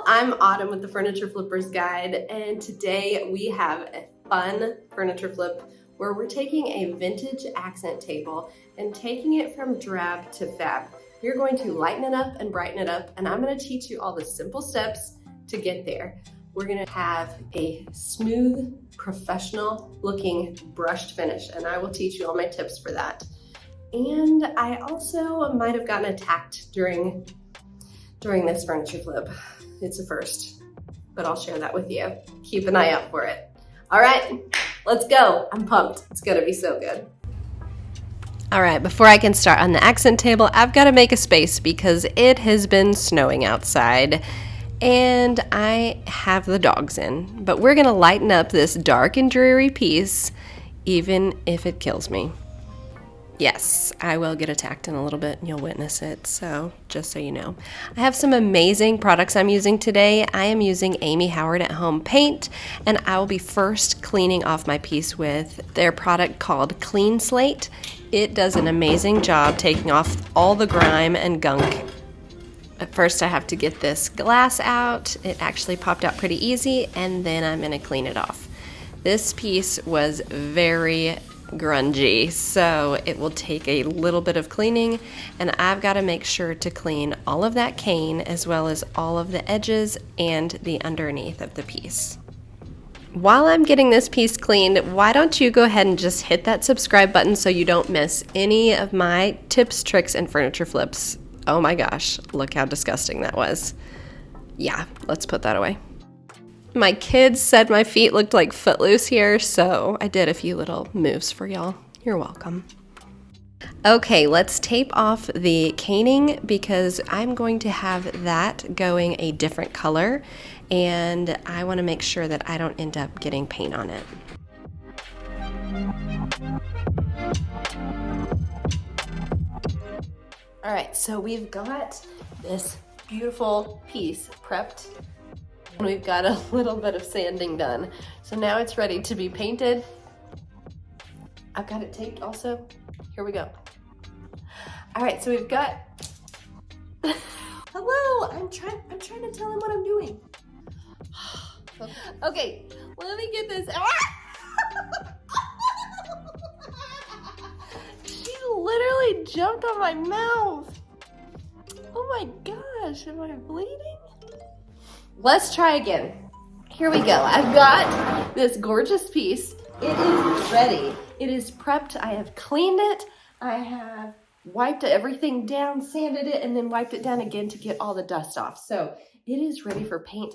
I'm Autumn with the Furniture Flippers Guide, and today we have a fun furniture flip where we're taking a vintage accent table and taking it from drab to fab. You're going to lighten it up and brighten it up, and I'm going to teach you all the simple steps to get there. We're going to have a smooth, professional looking brushed finish, and I will teach you all my tips for that. And I also might have gotten attacked during this furniture flip. It's a first, but I'll share that with you. Keep an eye out for it. All right, let's go. I'm pumped. It's gonna be so good. All right, before I can start on the accent table, I've got to make a space because it has been snowing outside and I have the dogs in. But we're gonna lighten up this dark and dreary piece, even if it kills me. Yes, I will get attacked in a little bit and you'll witness it, so just so you know. I have some amazing products I'm using today. I am using Amy Howard at Home paint, and I will be first cleaning off my piece with their product called Clean Slate. It does an amazing job taking off all the grime and gunk. At first I have to get this glass out. It actually popped out pretty easy, and then I'm gonna clean it off. This piece was very grungy, so it will take a little bit of cleaning, and I've got to make sure to clean all of that cane as well as all of the edges and the underneath of the piece. While I'm getting this piece cleaned, why don't you go ahead and just hit that subscribe button so you don't miss any of my tips, tricks, and furniture flips. Oh my gosh, look how disgusting that was. Yeah, let's put that away. My kids said my feet looked like Footloose here, so I did a few little moves for y'all. You're welcome. Okay, let's tape off the caning because I'm going to have that going a different color, and I want to make sure that I don't end up getting paint on it. All right, so we've got this beautiful piece prepped. And we've got a little bit of sanding done. So now it's ready to be painted. I've got it taped also. Here we go. All right, so we've got, hello, I'm trying to tell him what I'm doing. Okay, let me get this. She literally jumped on my mouth. Oh my gosh, am I bleeding? Let's try again. Here we go. I've got this gorgeous piece. It is ready. It is prepped. I have cleaned it. I have wiped everything down, sanded it, and then wiped it down again to get all the dust off. So it is ready for paint.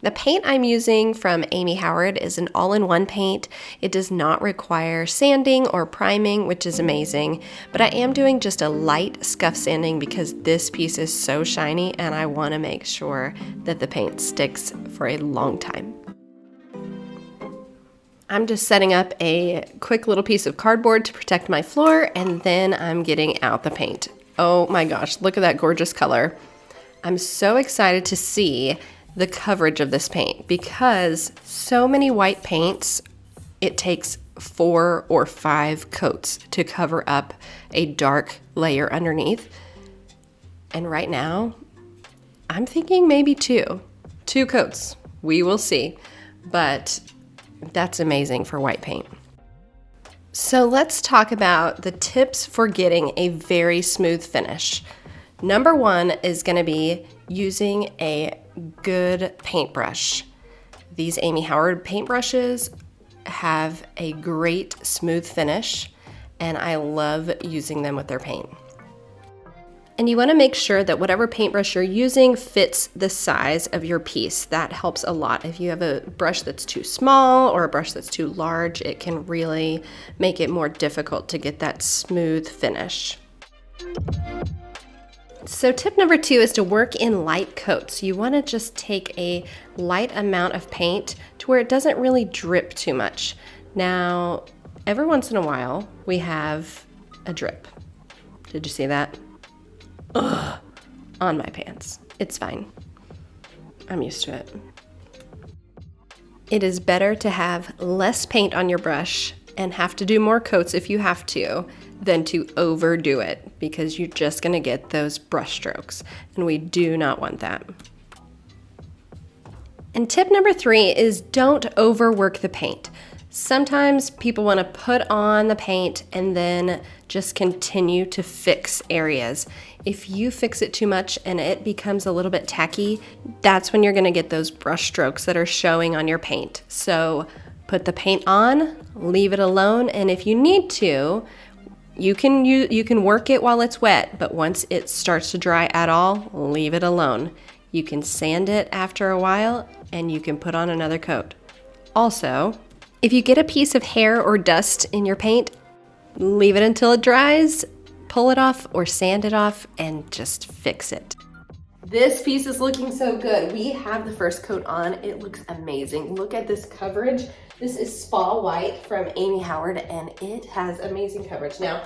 The paint I'm using from Amy Howard is an all-in-one paint. It does not require sanding or priming, which is amazing, but I am doing just a light scuff sanding because this piece is so shiny and I want to make sure that the paint sticks for a long time. I'm just setting up a quick little piece of cardboard to protect my floor, and then I'm getting out the paint. Oh my gosh, look at that gorgeous color. I'm so excited to see the coverage of this paint because so many white paints, it takes 4 or 5 coats to cover up a dark layer underneath. And right now, I'm thinking maybe 2 coats. We will see, but that's amazing for white paint. So let's talk about the tips for getting a very smooth finish. Number 1 is going to be using a good paintbrush. These Amy Howard paintbrushes have a great smooth finish, and I love using them with their paint. And you want to make sure that whatever paintbrush you're using fits the size of your piece. That helps a lot. If you have a brush that's too small or a brush that's too large, it can really make it more difficult to get that smooth finish. So tip number 2 is to work in light coats. You want to just take a light amount of paint to where it doesn't really drip too much. Now, every once in a while, we have a drip. Did you see that? Ugh, on my pants. It's fine. I'm used to it. It is better to have less paint on your brush and have to do more coats if you have to than to overdo it, because you're just going to get those brush strokes, and we do not want that. And tip number 3 is don't overwork the paint. Sometimes people want to put on the paint and then just continue to fix areas. If you fix it too much and it becomes a little bit tacky, that's when you're going to get those brush strokes that are showing on your paint. So put the paint on, leave it alone, and if you need to, you can work it while it's wet, but once it starts to dry at all, leave it alone. You can sand it after a while and you can put on another coat. Also, if you get a piece of hair or dust in your paint, leave it until it dries, pull it off or sand it off and just fix it. This piece is looking so good. We have the first coat on. It looks amazing. Look at this coverage. This is Spa White from Amy Howard and it has amazing coverage. Now,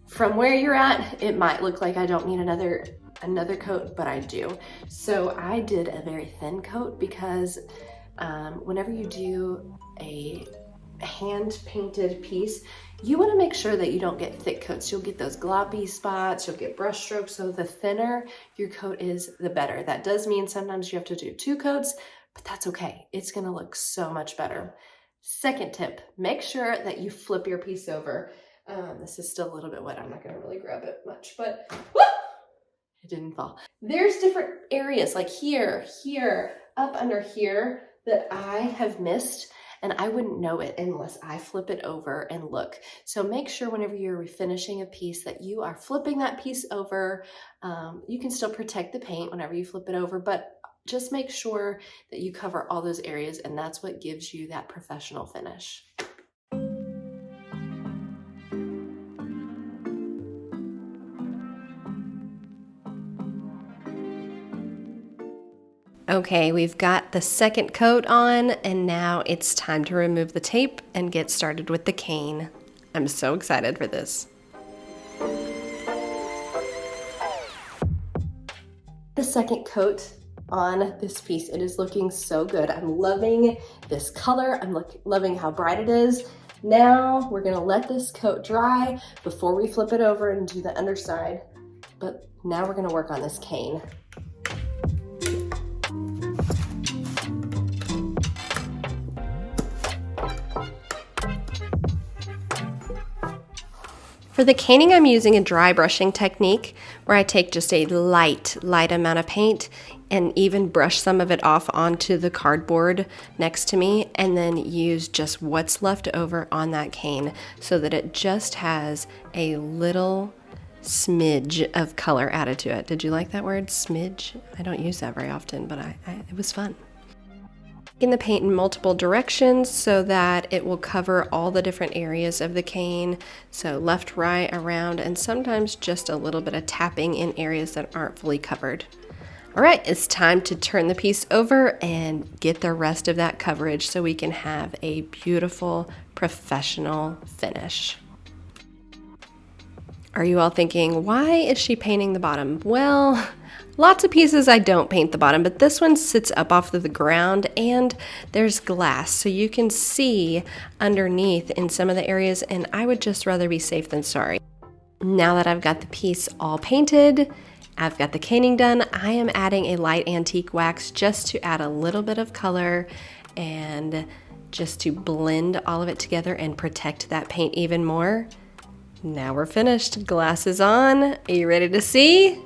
from where you're at, it might look like I don't need another coat, but I do. So I did a very thin coat because whenever you do a hand-painted piece, you want to make sure that you don't get thick coats. You'll get those gloppy spots, you'll get brush strokes, so the thinner your coat is, the better. That does mean sometimes you have to do 2 coats, but that's okay. It's going to look so much better. Second tip, make sure that you flip your piece over. This is still a little bit wet. I'm not going to really grab it much, but whoop, it didn't fall. There's different areas like here, up under here that I have missed. And I wouldn't know it unless I flip it over and look. So make sure whenever you're refinishing a piece that you are flipping that piece over. You can still protect the paint whenever you flip it over, but just make sure that you cover all those areas, and that's what gives you that professional finish. Okay, we've got the second coat on, and now it's time to remove the tape and get started with the cane. I'm so excited for this. The second coat on this piece, it is looking so good. I'm loving this color. I'm loving how bright it is. Now we're gonna let this coat dry before we flip it over and do the underside. But now we're gonna work on this cane. For the caning, I'm using a dry brushing technique where I take just a light amount of paint and even brush some of it off onto the cardboard next to me, and then use just what's left over on that cane so that it just has a little smidge of color added to it. Did you like that word, smidge? I don't use that very often, but it was fun. In the paint in multiple directions so that it will cover all the different areas of the cane. So left, right, around, and sometimes just a little bit of tapping in areas that aren't fully covered. All right, it's time to turn the piece over and get the rest of that coverage so we can have a beautiful professional finish. Are you all thinking, why is she painting the bottom? Well, lots of pieces I don't paint the bottom, but this one sits up off of the ground and there's glass, so you can see underneath in some of the areas, and I would just rather be safe than sorry. Now that I've got the piece all painted, I've got the caning done, I am adding a light antique wax just to add a little bit of color and just to blend all of it together and protect that paint even more. Now we're finished. Glasses on. Are you ready to see?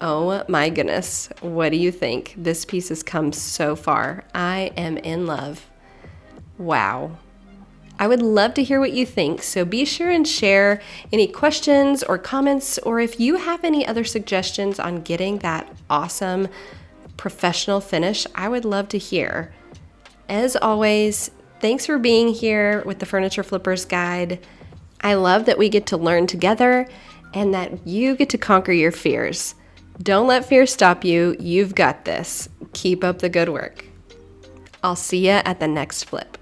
Oh my goodness. What do you think? This piece has come so far. I am in love. Wow. I would love to hear what you think, so be sure and share any questions or comments, or if you have any other suggestions on getting that awesome professional finish, I would love to hear. As always, thanks for being here with the Furniture Flippers Guide. I love that we get to learn together and that you get to conquer your fears. Don't let fear stop you. You've got this. Keep up the good work. I'll see you at the next flip.